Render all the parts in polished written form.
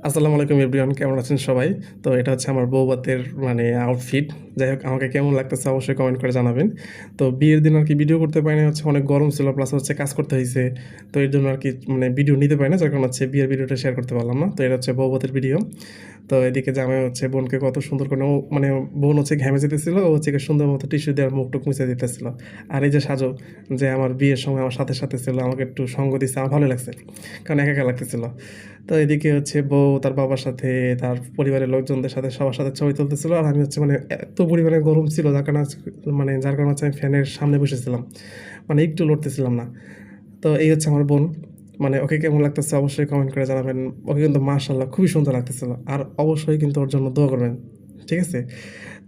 আসসালামু আলাইকুম এভরিওয়ান, কেমন আছেন সবাই? তো এটা হচ্ছে আমার বউভাতের মানে আউটফিট। যাই হোক, আমাকে কেমন লাগতেছে অবশ্যই কমেন্ট করে জানাবেন। তো বিয়ের দিন আরকি ভিডিও করতে পারিনি, হচ্ছে অনেক গরম ছিল, প্লাস হচ্ছে কাজ করতে হইছে। তো এর জন্য আরকি মানে ভিডিও নিতে পারি না, যার কারণে হচ্ছে বিয়ের ভিডিওটা শেয়ার করতে পারলাম না। তো এটা হচ্ছে বউভাতের ভিডিও। তো এদিকে জামাই হচ্ছে বোনকে কত সুন্দর করে মানে বোন হচ্ছে ঘেমে যেতেছিল, ও হচ্ছে গিয়ে সুন্দর মতো টিস্যু দিয়ে মুখ-টুক মুছে দিতেছিল। আর এই যে সাজো, যে আমার বিয়ের সময় আমার সাথে ছিল, আমাকে একটু সঙ্গ দিছে, আমার ভালো লাগছে। কারণ একা, একা লাগতেছিল। তো এদিকে হচ্ছে বউ তার বাবার সাথে, তার পরিবারের লোকজনদের সাথে সবার সাথে ছবি তুলতেছিল। আর আমি হচ্ছে মানে এত পরিমাণে গরম ছিল, যার কারণে হচ্ছে আমি ফ্যানের সামনে বসেছিলাম। মানে একটু লড়তেছিলাম না। তো এই হচ্ছে আমার বোন। মানে ওকে কেমন লাগতেছে অবশ্যই কমেন্ট করে জানাবেন। ওকে কিন্তু মাশাআল্লাহ খুবই সুন্দর লাগতেছিল। আর অবশ্যই কিন্তু ওর জন্য দোয়া করবেন। ঠিক আছে?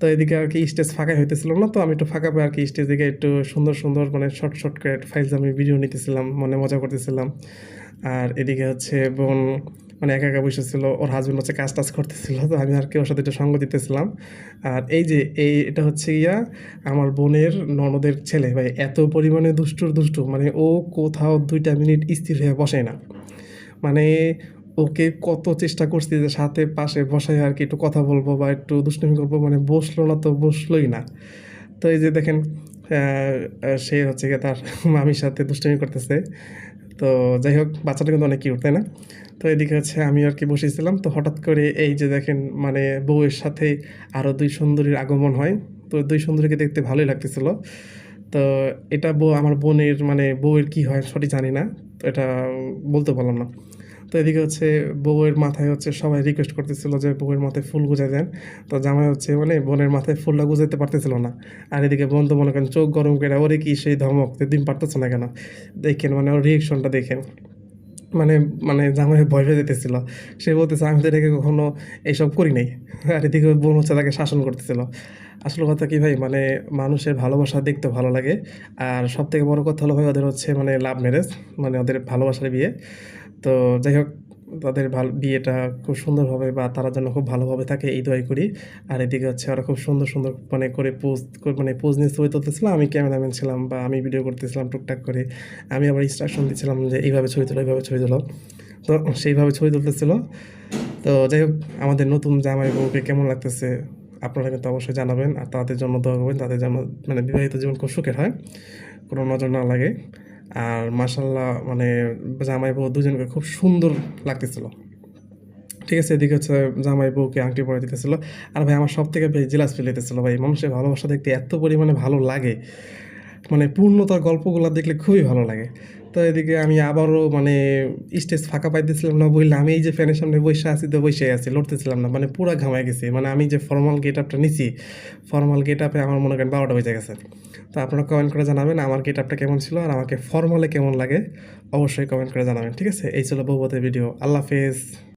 তো এদিকে আরকি স্টেজ ফাঁকাই হইতেছিল না। তো আমি একটু ফাঁকা পেয়ে আরকি স্টেজ দিকে একটু সুন্দর, সুন্দর মানে শর্ট করে ফাইজলামি ভিডিও নিতেছিলাম, মানে মজা করতেছিলাম। আর এদিকে হচ্ছে বোন মানে একা, একা বসেছিল। ওর হাসব্যান্ড হচ্ছে কাজ-টাজ করতেছিল। তো আমি আরকি ওর সাথে একটু সঙ্গ দিতেছিলাম। আর এই যে এটা হচ্ছে গিয়া আমার বোনের ননদের ছেলে। ভাই এত পরিমাণে দুষ্টু, মানে ও কোথাও ২ টা মিনিট স্থির হয়ে বসে না। মানে ওকে কত চেষ্টা করছি যে সাথে পাশে বসায় আরকি একটু কথা বলবো বা একটু দুষ্টুমি করবো, মানে বসলো না তো বসলোই না। তো এই যে দেখেন, আ সে হচ্ছে গিয়ে তার মামির সাথে দুষ্টামি করতেছে। তো যাই হোক, বাচ্চাটা কিন্তু অনেক কিউট, তাই না? তো এদিকে হচ্ছে আমি আরকি বসেছিলাম। তো হঠাৎ করে এই যে দেখেন, মানে বউয়ের সাথে আরো ২ সুন্দরীর আগমন হয়। তো ২ সুন্দরীকে দেখতে ভালোই লাগতেছিল। তো এটা আমার বোনের মানে বউয়ের কি হয় সঠিক জানি না। তো এটা বলতে পারলাম না। তো এদিকে হচ্ছে বউয়ের মাথায় হচ্ছে সবাই রিকোয়েস্ট করতেছিল যে বউয়ের মাথায় ফুল গুঁজে দেন। তো জামাই হচ্ছে মানে বোনের মাথায় ফুলটা গুঁজাইতে পারতেছিল না। আর এদিকে বোন তো মনে করেন চোখ গরম করে, ওরে কি সেই ধমক যে তুমি পারতেছো না কেন? দেখেন মানে ওর রিঅ্যাকশনটা দেখেন। মানে মানে জামাই ভয় পেয়ে যাইতেছিল। সে বলতেছে, "আমি তো এর আগে কখনো এইসব করি নাই।" আর এদিকে ওর বোন হচ্ছে তাকে শাসন করতেছিল। আসল কথা কি ভাই, মানে মানুষের ভালোবাসা দেখতে ভালো লাগে। আর সবথেকে বড় কথা হলো ভাই, ওদের হচ্ছে মানে লাভ ম্যারেজ, মানে ওদের ভালোবাসার বিয়ে। তো যাই হোক, তাদের বিয়েটা খুব সুন্দরভাবে বা তারা যেন খুব ভালোভাবে থাকে এই দোয়াই করি। আর এদিকে হচ্ছে ওরা খুব সুন্দর মানে করে মানে পোজ নিয়ে ছবি তুলতেছিল। আমি ক্যামেরাম্যান ছিলাম বা আমি ভিডিও করতেছিলাম টুকটাক করে। আমি আবার ইনস্ট্রাকশন দিচ্ছিলাম যে এইভাবে ছবি তোলো, এইভাবে ছবি তোলো। তো সেইভাবে ছবি তুলতেছিল। তো যাই হোক, আমাদের নতুন জামাই বউকে কেমন লাগতেছে আপনারা কিন্তু অবশ্যই জানাবেন। আর তাদের জন্য দোয়া করবেন। তাদের যেন মানে বিবাহিত জীবন খুব সুখের হয়। কোনো নজর না লাগে। আর মাশাআল্লাহ মানে জামাই বউ দুজনকে খুব সুন্দর লাগতেছিল। ঠিক আছে? এদিকে হচ্ছে জামাই বউকে আংটি পরায় দিতেছিল। আর ভাই আমার সবথেকে জেলাস ফিল হইতেছিল ভাই। মানুষের ভালোবাসা দেখতে এত পরিমাণে ভালো লাগে। মানে পূর্ণতার গল্পগুলা দেখলে খুবই ভালো লাগে। তো এদিকে আমি আবারও মানে স্টেজ ফাঁকা পাইতেছিলাম না বইলা আমি এই যে ফ্যানের সামনে বইসা আছি তো বইসাই আছি, লড়তেছিলাম না। মানে পুরা ঘামায় গেছি। মানে আমি যে ফরমাল গেটআপটা নিছি, ফরমাল গেটআপে আমার মনে করেন ১২টা বেজে গেছে। তো আপনারা কমেন্ট করে জানাবেন আমার গেটআপটা কেমন ছিল আর আমাকে ফরমালে কেমন লাগে অবশ্যই কমেন্ট করে জানাবেন। ঠিক আছে? এই ছিল বউভাতের ভিডিও। আল্লাহ হাফেজ।